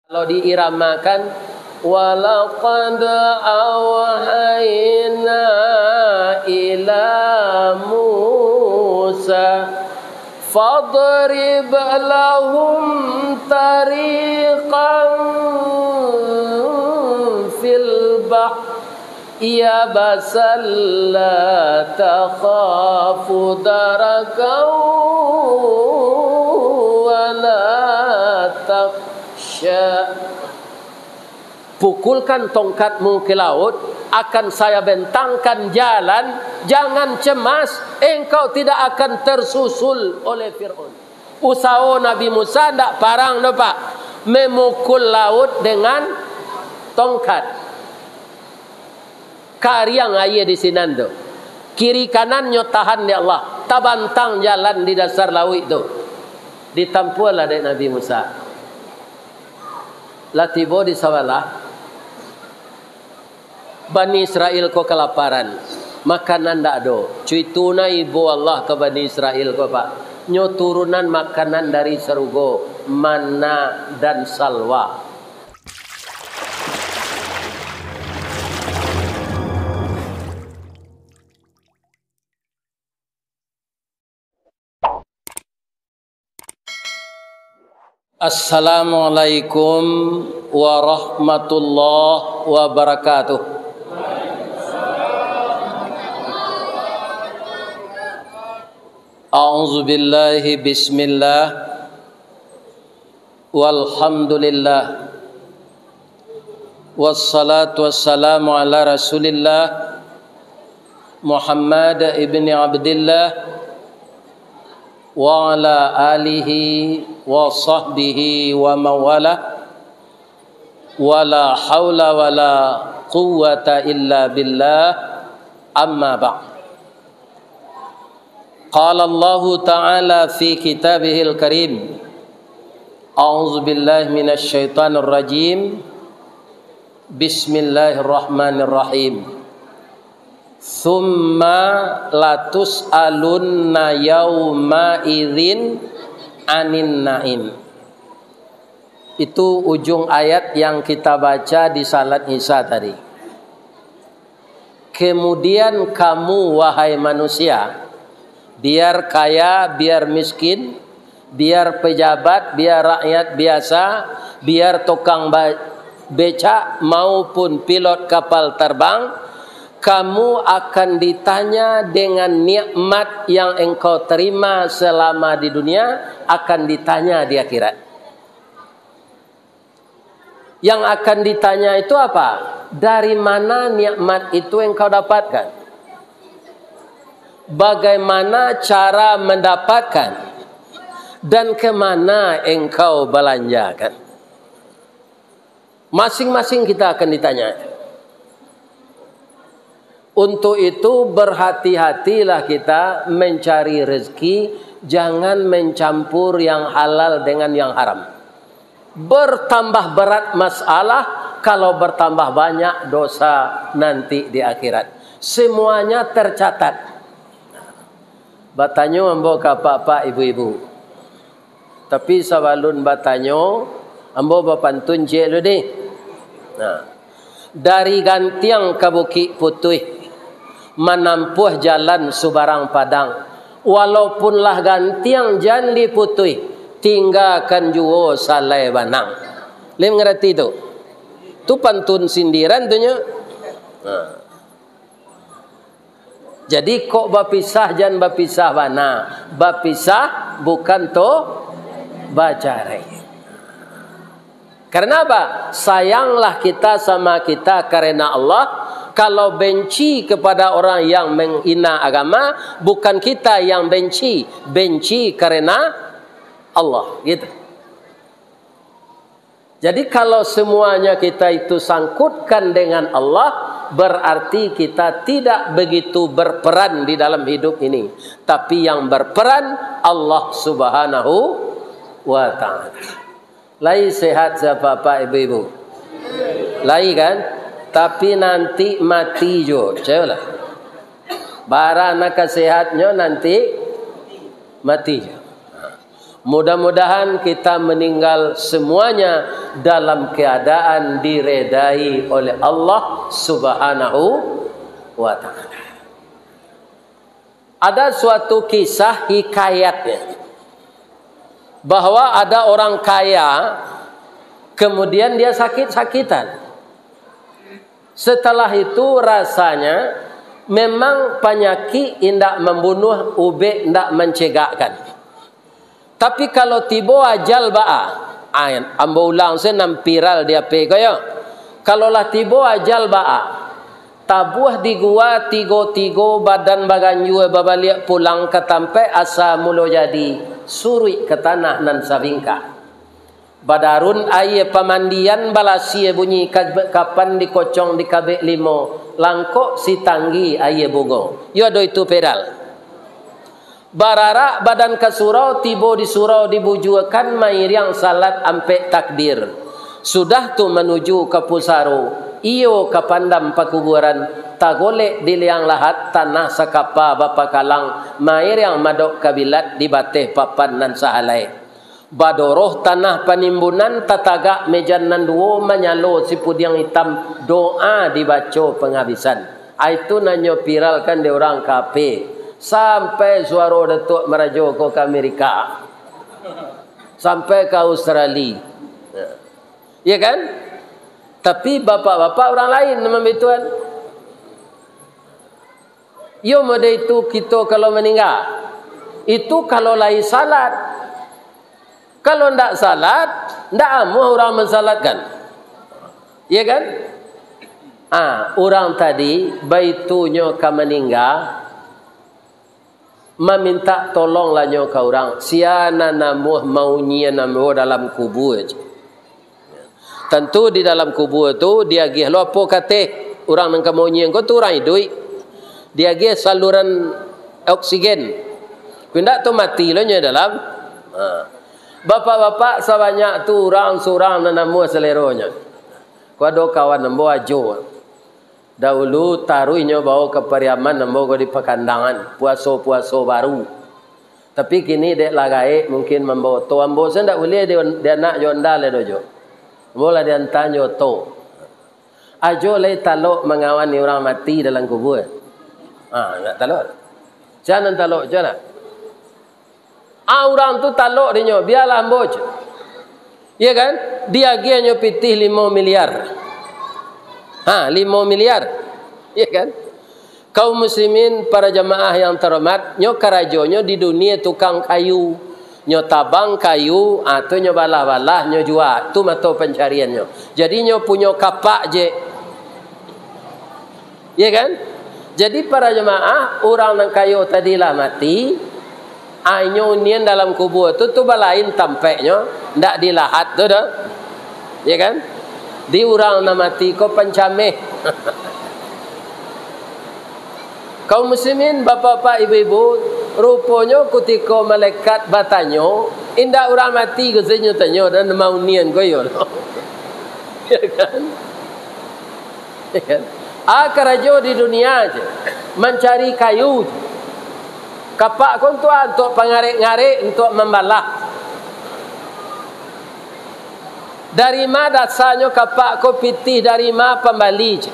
Kalau diiramakan, walaqad awhayna ila Musa fadrib lahum tariqan fil bahr yabasan la takhafu darakan wa la takhsha. Pukulkan tongkatmu ke laut, akan saya bentangkan jalan, jangan cemas, engkau tidak akan tersusul oleh Fir'aun. Usaha Nabi Musa tidak parang pak, memukul laut dengan tongkat. Kariang ayah di sinando, kiri kanannya tahan ya Allah, tabantang jalan di dasar laut itu. Ditampulah dari Nabi Musa. Latibo di sawalah. Bani Israel ko kelaparan, makanan ndak ada. Cuy tunai ibu Allah ke Bani Israel ko pak. Nyo turunan makanan dari surga, manna dan salwa. Assalamualaikum warahmatullahi wabarakatuh. A'udzu billahi bismillah walhamdulillah wassalatu wassalamu ala rasulillah Muhammad ibn Abdillah wa ala alihi wa sahbihi wa mawala wa la hawla wa la quwwata illa billah amma ba'd. Qala Allah Ta'ala fi kitabihil karim, a'udzu billahi minasy syaithanir rajim, bismillahirrahmanirrahim, summa latus'alunna yawma idzin anin na'im. Itu ujung ayat yang kita baca di salat Isya tadi. Kemudian kamu wahai manusia, biar kaya, biar miskin, biar pejabat, biar rakyat biasa, biar tukang becak maupun pilot kapal terbang, kamu akan ditanya dengan nikmat yang engkau terima selama di dunia, akan ditanya di akhirat. Yang akan ditanya itu apa? Dari mana nikmat itu engkau dapatkan? Bagaimana cara mendapatkan? Dan kemana engkau belanjakan? Masing-masing kita akan ditanya. Untuk itu berhati-hatilah kita mencari rezeki, jangan mencampur yang halal dengan yang haram. Bertambah berat masalah kalau bertambah banyak dosa nanti di akhirat. Semuanya tercatat. Batanyo ambo ka pak ibu-ibu. Tapi sabalun batanyo ambo bapantun je lo deh. Nah, dari Gantiang ke Bukit Putih menampuh jalan Subarang Padang. Walaupunlah Gantiang Jandi Putih, tinggalkan juo salai banang. Lem ngerti itu? Tu pantun sindiran tu nya. Nah. Jadi kok bapisah jangan bapisah mana? Bapisah bukan to bacare. Karena apa? Sayanglah kita sama kita karena Allah. Kalau benci kepada orang yang menghina agama, bukan kita yang benci, benci karena Allah, gitu. Jadi kalau semuanya kita itu sangkutkan dengan Allah, berarti kita tidak begitu berperan di dalam hidup ini. Tapi yang berperan Allah Subhanahu wa ta'ala. Lai sehat siapa pak ibu-ibu? Lai kan? Tapi nanti mati jo. Cobalah. Bara nak sehatnya nanti mati jo. Mudah-mudahan kita meninggal semuanya dalam keadaan diredai oleh Allah Subhanahu wa ta'ala. Ada suatu kisah hikayatnya, bahwa ada orang kaya, kemudian dia sakit-sakitan. Setelah itu rasanya memang penyakit tidak membunuh, ube tidak mencegahkan. Tapi kalau tiba ajal ba'a, ambo ulang saya nampiral dia pegaya. Kalau lah tiba ajal ba'a, tabuh di gua tigo badan baganyu babalik pulang ke tampe asa mulo jadi suri ke tanah nan savingka. Badarun aye pamandian balasi bunyi kapan dikocong di kabek limo langkok si tanggi aye bogo. Yo do itu pedal. Barara badan ke surau tibo di surau dibujukan mair yang salat ampe takbir. Sudah tu menuju ke pusaro. Iyo ke pandam pakuburan. Tagolek di liang lahat tanah sakapa bapa kalang. Mair yang madok kabilat di bateh papan nan sahalai. Badoroh tanah penimbunan tatagak mejan nan duo menyalo si pudiang hitam. Doa dibaca penghabisan. Itu nanyo viralkan di orang kafe. Sampai suara Datuk merajuk ke Amerika, sampai ke Australia, ya kan? Tapi bapak-bapak orang lain membituan. Yo mode itu kita kalau meninggal, itu kalau lain salat. Kalau ndak salat, ndak amu orang mensalatkan, ya kan? Orang tadi baitunya ke meninggal, meminta tolonglah nyo ke orang. Siana namuh maunya namuh dalam kubur. Tentu di dalam kubur tu dia gih lo apa kata orang nang kamaunya kau tu orang hidup. Dia gih saluran oksigen. Pindak tu mati lo nyo dalam. Bapak-bapak sebanyak tu orang surang namuh seleronya. Kau ada kawan nambo ajo. Dahulu taruhnya bawa ke Pariaman nambo di pekandangan puaso-puaso baru. Tapi kini dek lagai mungkin membawa to ambo sen dak boleh dia nak jonda le dojo. Bola dia tanya to. Ajo le talok mengawani orang mati dalam kubur. Nak talok. Jangan talok jangan. Orang tu talok dia biarlah ambo. Ya kan? Dia gianyo pitih 5 miliar. 5 miliar, ya kan? Kaum muslimin para jamaah yang terhormat, nyo karajonyo di dunia tukang kayu, nyo tabang kayu, atau nyo balah-balah, nyo jual, tu mata pencariannya. Jadi nyo punya kapak je, ya kan? Jadi para jamaah orang nang kayu tadilah mati, nyo nian dalam kubur tu balain tampeknya, ndak dilahat tu dah, ya kan? Di orang nak mati kau pencameh. Kaum muslimin, bapak-bapak, ibu-ibu, rupanya ketika malaikat batanyo, indah orang mati ke sini tanyo dan mau nian kau yo. Ya kan? Ya kan? Kerajo di dunia aja mencari kayu. Kapak kau tu untuk pengarik-ngarik untuk membalah. Dari mana dasarnya kapak ko pitih dari mana pembali je.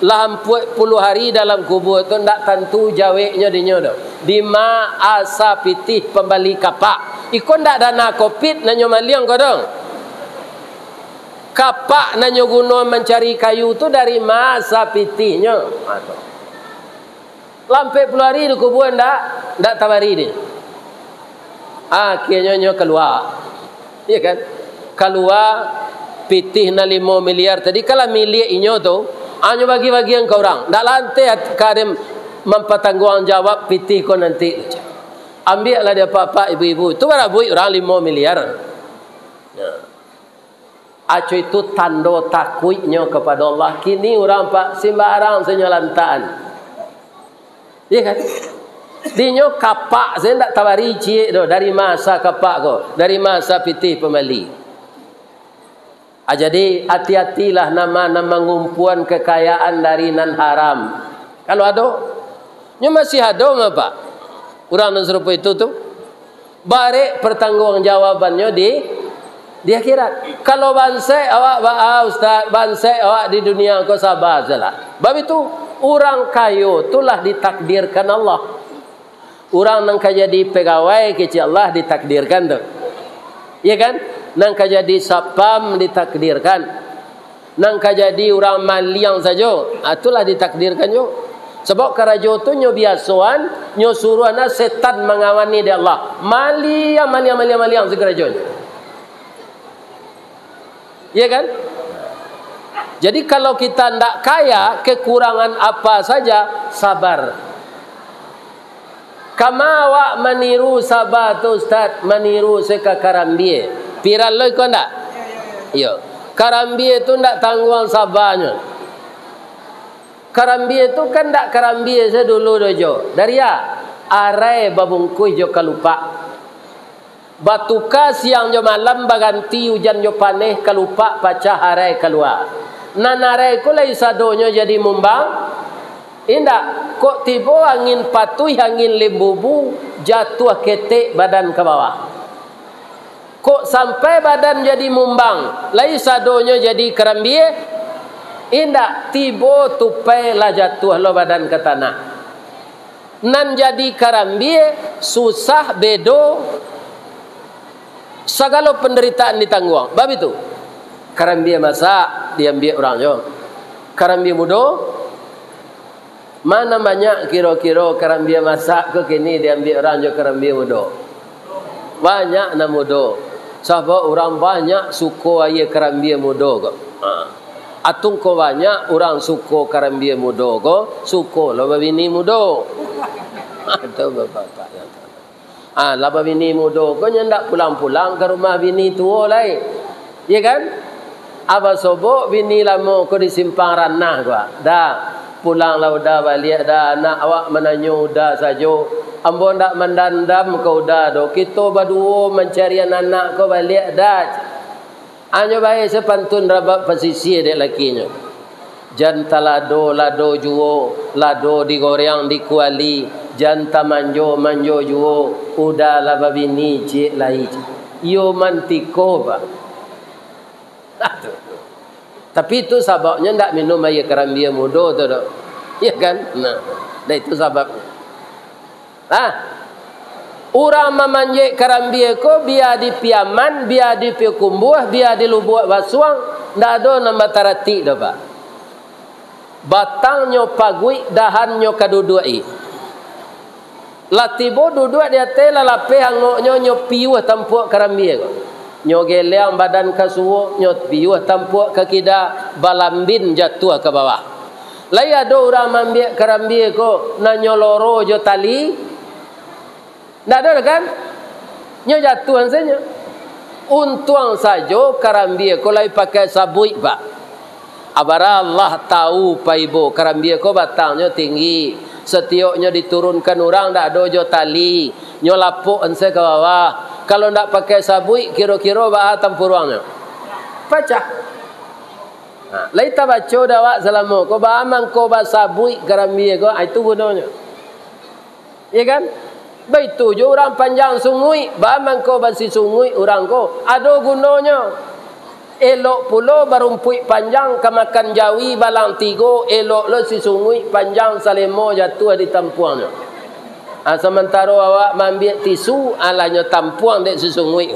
Lah 40 hari dalam kubur tu ndak tentu jaweknya dinyo do. Di ma asa pitih pembali kapak. Iko ndak dana kopit nanyo maliang ko dong. Kapak nanyo guna mencari kayu tu dari masa pitihnya. Lampai 40 hari di kubur ndak tawari dia. Akhirnya nyo keluar. Iya kan? Keluar pitih na 5 miliar tadi kalau milik inyo tu anyo bagi-bagi yang kau orang ndak lantai kadem mempertanggungjawab pitih kau nanti ambillah dia bapak ibu-ibu tu bara bui orang 5 miliar aco itu tanda takutnya kepada Allah. Kini orang pak sembarang senyalantaan, ya kan? Dinyo kapak saya ndak tawari cik do dari masa kapak ko, dari masa pitih pembali. Jadi hati-hatilah nama-nama ngumpuan kekayaan dari nan haram. Kalau ada, nyo masih ada apa? Orang yang serupa itu tu, Barek pertanggungjawabannya di akhirat. Kalau bansai awak ustaz, bansai awak di dunia kau sabar salah. Sebab itu orang kayo itulah ditakdirkan Allah. Orang nang jadi pegawai kecil Allah ditakdirkan tu. Ya kan? Nang jadi sapam ditakdirkan. Nang jadi orang maliang saja, itulah ditakdirkan jo. Sebab karajo tu nyo biasaan, nyo suruhana setan mengawani dia Allah. Maliang segerajo. Ya kan? Jadi kalau kita tidak kaya, kekurangan apa saja, sabar. Kamawak meniru sabar tu Ustaz, meniru seka karambie. Piral lo ikut tak? Iya. Karambie tu tidak tanggung sabarnya. Karambie tu kan tak karambie sedulu dojo. Dari ya, arai babungkui jo kalupa. Batuka siang jo malam baganti hujan jo paneh kalupa pacah arai keluar. Nanarai ku lai sadonyo jadi mumbang. Indak, kok tiba angin patuh, angin lembubu, jatuh ketek badan ke bawah. Kok sampai badan jadi mumbang, lai sadonyo jadi kerambie. Indak, tiba tupai lah jatuh lo badan ke tanah. Nan jadi kerambie, susah bedo, segala penderitaan ditanggung. Bab itu karambie masak diambil orang jo. Karambie mudo mana banyak kira-kira karambie masak ke kini diambil orang jo karambie mudo. Banyak na mudo. Sebab orang banyak suka aye karambie mudo ko. Atung ko banyak orang suka karambie mudo ko, suka lo bini mudo. Itu bapak yang laba bini muda kau nyendak pulang-pulang ke rumah bini tua lain. Ya kan? Aba sobok bini lama kau di simpang ranah kau. Dah pulang lah udah balik dah anak awak menanyo udah saja. Ambo ndak mendandam kau dah do. Kita berdua mencari anak kau balik dah. Anyo baik sepantun rabak pesisir dek lakinya. Janta lado juo, lado digoreng dikuali, janta manjo juo, udah laba bini cik lai. Yo mantiko ba. Tapi itu sebabnya ndak minum air karambie muda tu dah. Ya kan? Nah, dah itu sebabnya. Orang memanjek karambie ko biar di piaman, biar di piakumbuh, biar di lubuk basuang, ndak ada nama tarati dah pak. Batangnya pagui, dahannya kadudui. Latibo duduk dia tela lape hangoknya nyo piuh tampuk karambie ko. Nyo geleang badan kasuo, nyo piuh tampuk ke kida balambin jatuh ke bawah. Lai ada orang ambil karambie ko na nyo loro jo tali. Ndak ada kan? Nyo jatuhan saja. Untuang saja karambie ko lai pakai sabui pak. Abara Allah tahu paibo karambie ko batangnya tinggi. Setioknya diturunkan orang ndak ada jo tali. Nyo lapuk ense ke bawah. Kalau ndak pakai sabui kira-kira bah tampuruangnya. Pecah. Lai ta baca dawak selama ko ba amang ko ba sabui karambie ko itu gunanya. Ya kan? Baitu jo orang panjang sungui, ba amang ko ba si sungui orang ko ada gunanya. Elok pulo barumpui panjang kemakan jawi balang tigo elok lo si sungui panjang salemo jatuh di tampuangnya. Sementara awak ambil tisu alanya tampuang dek si sungui.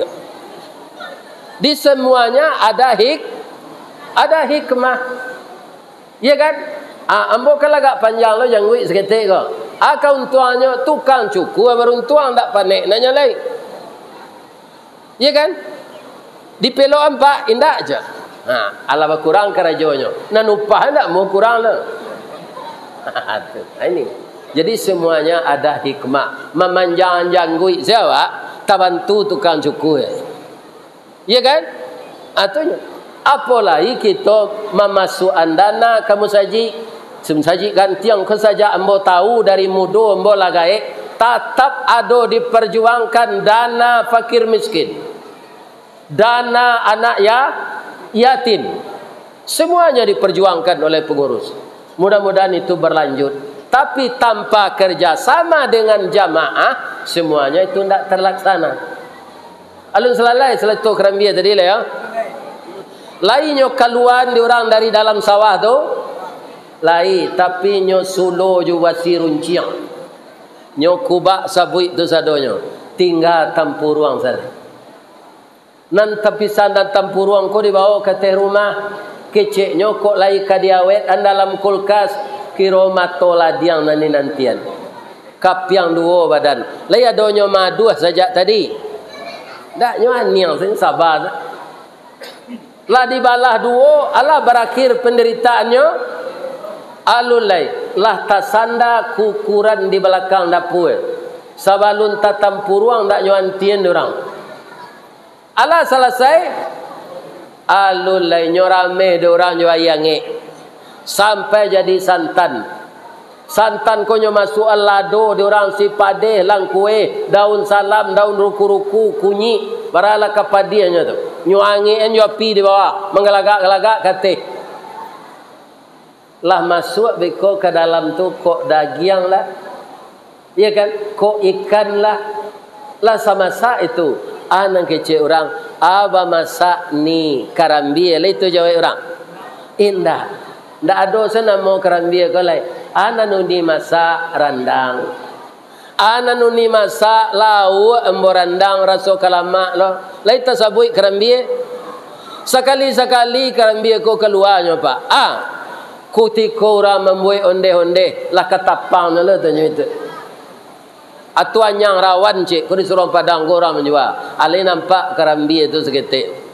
Di semuanya ada hikmah. Ya kan? Ambo kalau agak panjang lo jangan wik seketik ko. Kau untuannya tukang cuku beruntuang tak panik nanya lain. Ya kan? Di pelo empat indah aja. Ala berkurang kerajonya. Nan upah ndak mau kurang lah. Ini. Jadi semuanya ada hikmah. Memanjang janggui siapa? Tabantu tukang cukup. Ya kan? Atunya. Apalagi kita memasukkan dana kamu saji. Semsaji gantiang kau saja ambo tahu dari mudo ambo lagai. Tetap ada diperjuangkan dana fakir miskin. Dana anak yatim. Semuanya diperjuangkan oleh pengurus. Mudah-mudahan itu berlanjut. Tapi tanpa kerjasama dengan jamaah semuanya itu tidak terlaksana. Alun selalai seletu kerambia tadi lah ya. Lainnya keluar diorang dari dalam sawah tu, lain tapi nyo sulo ju wasi runciang. Nyo kubak sabui tu sadonyo, tinggal tampuruang sana. Nan tapisan dan tampuruang ko dibawa ke teh rumah, keceknya kok lai kadiawet an dalam kulkas kiro matola diang nani nantian. Kapiang duo badan. Lai adonyo madu saja tadi. Dak nyo aniang sing sabar. Lah dibalah duo, Allah berakhir penderitaannya. Alulai lah tasanda kukuran di belakang dapur. Sabalun tatampuruang dak nyo antien orang. Allah selesai. Alulai nyo rame de orang nyo ayange. Sampai jadi santan. Santan konyo masuk alado di orang si padeh lang kue, daun salam, daun ruku-ruku, kunyi, barala kapadianya tu. Nyo angi en nyo api di bawah, menggelagak-gelagak kate. Lah masuk beko ke dalam tu kok daging lah. Iya kan? Kok ikan lah. Lah sama sa itu. Anang kecil orang, aba masak ni karambia lah itu jawab orang. Indah. Ndak ada sana mau kerambia kau lai. Ana nuni masak randang. Ana nuni masak lau emborandang raso kalamak lo. Lai tasabui kerambia. Sekali-sekali kerambia kau keluarnya pak. Kutiko orang membuat onde-onde lah ketapang nala tanya itu. Atuan yang rawan cik, kau disuruh padang kau orang menjual. Alai nampak kerambia itu seketik.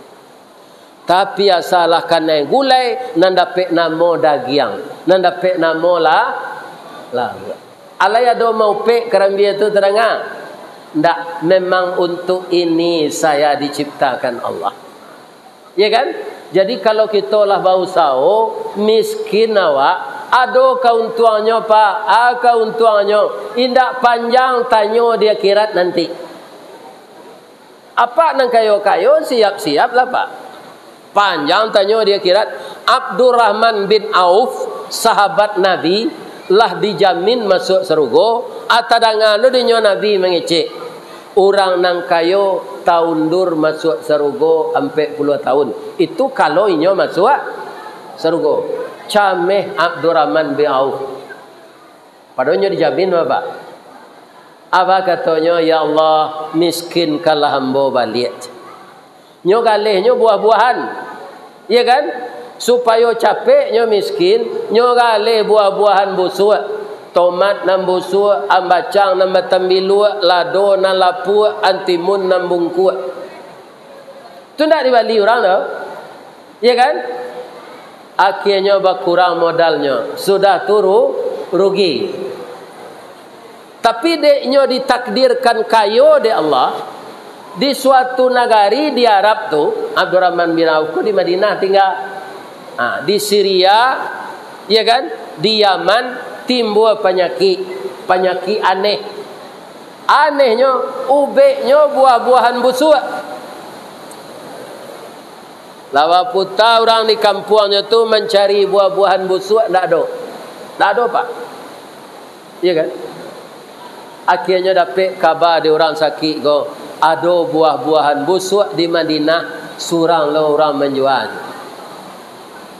Tapi asalah kena gulai nan dapat namo dagiang, nan dapat namo lah. Alai ada mau pek kerambia itu terangah. Ndak, memang untuk ini saya diciptakan Allah. Ya kan? Jadi kalau kita lah bau sao, miskin awak, ada keuntungannya pak, keuntungannya. Indak panjang tanyo dia akhirat nanti. Apa nang kayo-kayo siap-siap lah pak. Panjang tanya dia akhirat. Abdurrahman bin Auf, sahabat Nabi, lah dijamin masuk surga. Atadangan lu dinyo Nabi mengecek. Orang nang kayo taundur masuk surga 40 tahun. Itu kalau inyo masuk surga. Cameh Abdurrahman bin Auf. Padahal dijamin apa? Apa katanya, ya Allah, miskin kalah hamba balik. Nyo galihnya buah-buahan. Iya kan? Supaya capek nyo miskin, nyo galih buah-buahan busuk. Tomat nan busuk, ambacang nan batambilu, lado nan lapu, antimun nan bungku. Itu ndak dibali orang tau. Iya kan? Akhirnya berkurang modalnya. Sudah turu rugi. Tapi deknya ditakdirkan kayo de Allah. Di suatu negari di Arab tu, Abdurrahman bin Auf di Madinah tinggal. Di Syria, ya kan? Di Yaman timbul penyakit aneh. Anehnya, ubeknya buah-buahan busuk. Lawa puta orang di kampungnya tu mencari buah-buahan busuk, tak ada. Tak ada pak. Ya kan? Akhirnya dapat kabar di orang sakit go. Ada buah-buahan busuk di Madinah, surang lah orang menjual.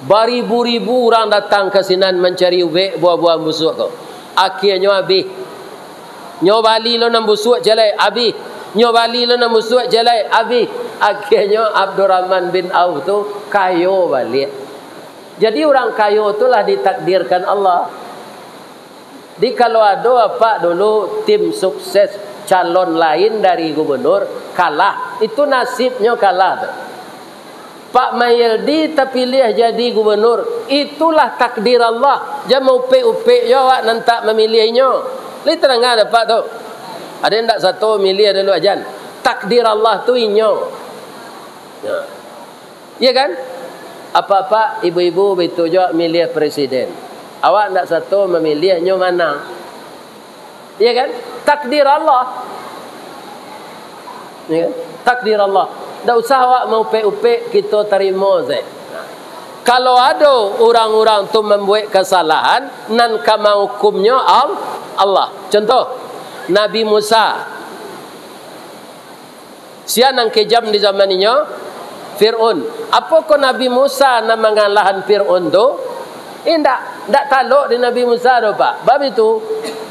Beribu-ribu orang datang ke sini mencari buah-buahan busuk kau. Akhirnya habis. Nyobali lo nam busuk jelai habis. Nyobali lo nam busuk jelai habis. Akhirnya Abdurrahman bin Auf tu kayo balik. Jadi orang kayo tu lah ditakdirkan Allah. Di kalau ada apa dulu tim sukses calon lain dari gubernur kalah, itu nasibnya kalah. Pak Mayildi terpilih jadi gubernur, itulah takdir Allah. Jangan mau upe-upe ya awak nanti memilihnya. Li terang ada pak tu. Ada yang tak satu milih dulu ajan. Takdir Allah tu inyo. Ya kan? Apa-apa ibu-ibu betul juga milih presiden. Awak tak satu memilihnya mana? Ya kan? Takdir Allah. Ya kan? Takdir Allah. Tak usah awak mau upe-upe kita terima je. Kalau ada orang-orang tu membuat kesalahan, nan kama hukumnya Allah. Contoh, Nabi Musa Sian ang kejam di zaman inyo Fir'aun. Apa ko Nabi Musa na mangalahan Fir'aun tu? Ndak taluk di Nabi Musa tu Pak. Bab itu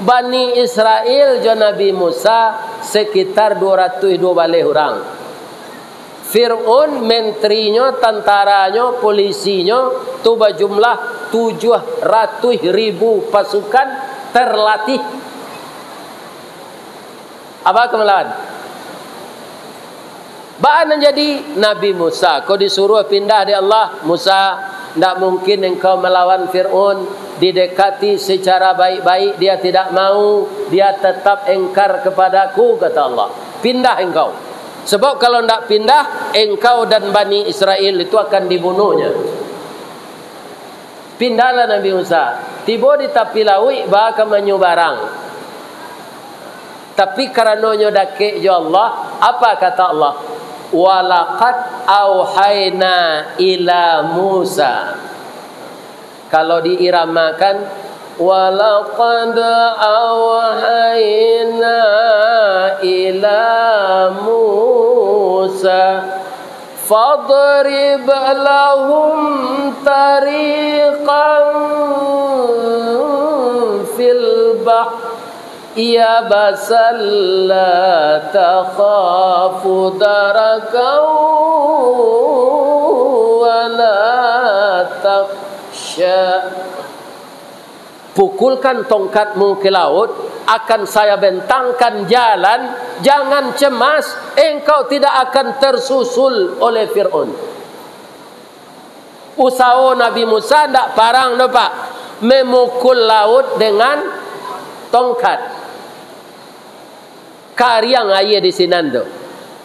Bani Israel jo Nabi Musa sekitar 212 orang. Fir'aun menterinya, tentaranya, polisinya tu berjumlah 700,000 pasukan terlatih. Apa kemelawan? Baan jadi Nabi Musa. Kau disuruh pindah di Allah. Musa, tidak mungkin engkau melawan Fir'aun. Didekati secara baik-baik. Dia tidak mau. Dia tetap engkar kepadaku, kata Allah. Pindah engkau. Sebab kalau tidak pindah, engkau dan Bani Israel itu akan dibunuhnya. Pindahlah Nabi Musa. Tiba di tepi laut, bahkan menyu barang. Tapi karenanya dakik jo Allah, apa kata Allah? Walaqad auhayna ila Musa. Kalau diiramakan walaqad auhayna ila Musa fadrib lahum tariqan fil bahr ya basal la takhafu darakan wa la takhsha. Pukulkan tongkatmu ke laut, akan saya bentangkan jalan. Jangan cemas, engkau tidak akan tersusul oleh Fir'aun. Usaha Nabi Musa tidak parang Pak, memukul laut dengan tongkat. Kariang air di sinan tu.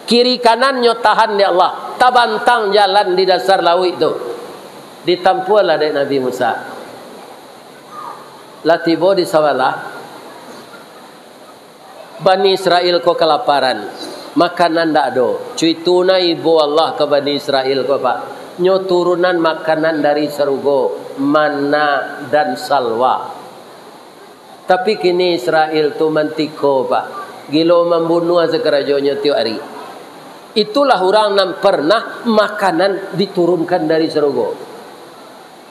Kiri kanannya tahan di Allah. Tabantang jalan di dasar laut itu. Ditampulah dari Nabi Musa. Latibo di sawalah. Bani Israel ko kelaparan. Makanan tak ada. Cuituna ibu Allah ke Bani Israel ko Pak. Nyo turunan makanan dari serugo. Mana dan salwa. Tapi kini Israel tu mantiko Pak. Gilo membunuh sekerajonya tiap hari. Itulah orang yang pernah makanan diturunkan dari serugo.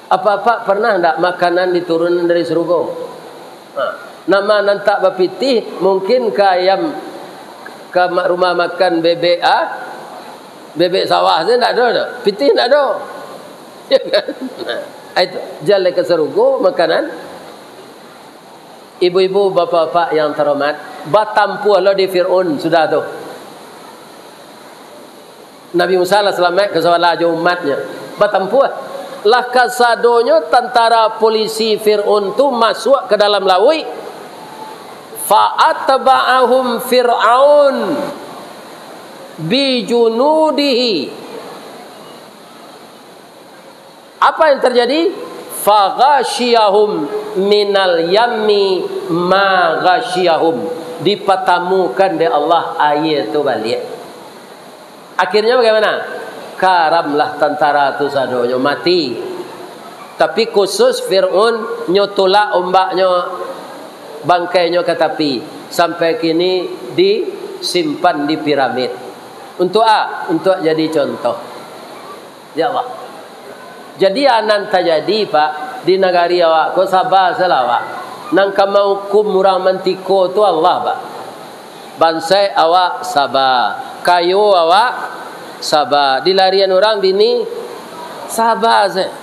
Apa-apa pernah tak makanan diturunkan dari serugo? Nama nantak bapitih mungkin ke ayam ke rumah makan bebek bebek sawah saja tak ada. Pitih tak ada. Ya kan? Itu jalan ke serugo makanan. Ibu-ibu, bapa-bapa yang terhormat, batampu Allah di Fir'aun sudah tu. Nabi Musa lah selamat ke salah umatnya. Batampu lah kasadonya tentara polisi Fir'aun tu masuk ke dalam laut. Fa'atba'ahum Fir'aun bijunudihi. Apa yang terjadi? Faghashiyahum minal yammi ma ghashiyahum. Dipatamukan oleh Allah air itu balik. Akhirnya bagaimana? Karamlah tentara itu sadonya mati. Tapi khusus Fir'aun nyotulak ombaknya, bangkainya ke tepi. Sampai kini disimpan di piramid. Untuk Untuk jadi contoh. Ya Allah. Jadi anan terjadi Pak di negari awak. Kau sabar selawak. Nang kamau hukum orang mantiko tu Allah Pak. Bansai awak sabar. Kayu awak sabar. Di larian orang bini sabar saya.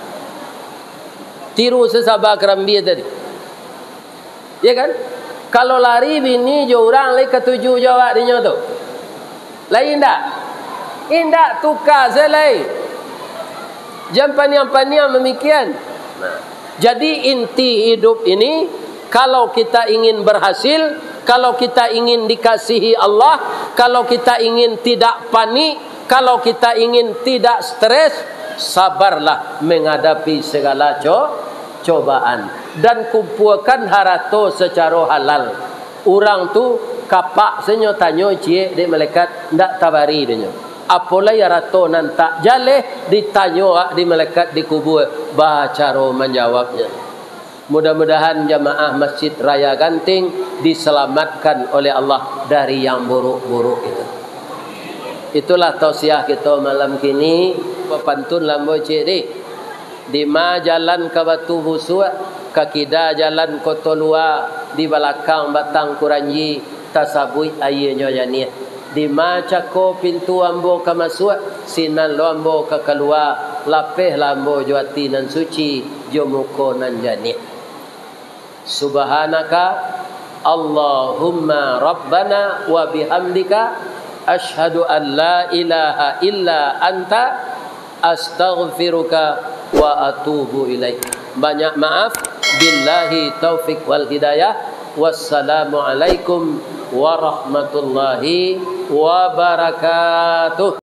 Tiru sesabar kerambi tadi. Ya kan? Kalau lari bini jo orang lagi ketujuh jawab dinya tu. Lain tak? Indak tukar selai. Jangan paniang-paniang demikian. Jadi inti hidup ini, kalau kita ingin berhasil, kalau kita ingin dikasihi Allah, kalau kita ingin tidak panik, kalau kita ingin tidak stres, sabarlah menghadapi segala cobaan. Dan kumpulkan harta secara halal. Orang tu kapak senyo tanyo cie de malaikat ndak tabari denyo. Apalah ya rato nantak jaleh ditanya di malaikat di kubur bacaro menjawabnya. Mudah-mudahan jamaah Masjid Raya Ganting diselamatkan oleh Allah dari yang buruk-buruk itu. Itulah tausiah kita malam kini. Pepantun lambo ciri. Di ma jalan ke batu busuk, kakida jalan koto luar, di belakang batang kuranji, tasabui ayahnya jani. Di ma cako pintu ambo ke masuk, sinan lo ambo ke keluar, lapeh lambo juati nan suci, jomuko nan jani. Subhanaka Allahumma Rabbana wa bihamdika ashhadu an la ilaha illa anta astaghfiruka wa atubu ilaik. Banyak maaf. Billahi taufik wal hidayah. Wassalamu alaikum warahmatullahi wabarakatuh.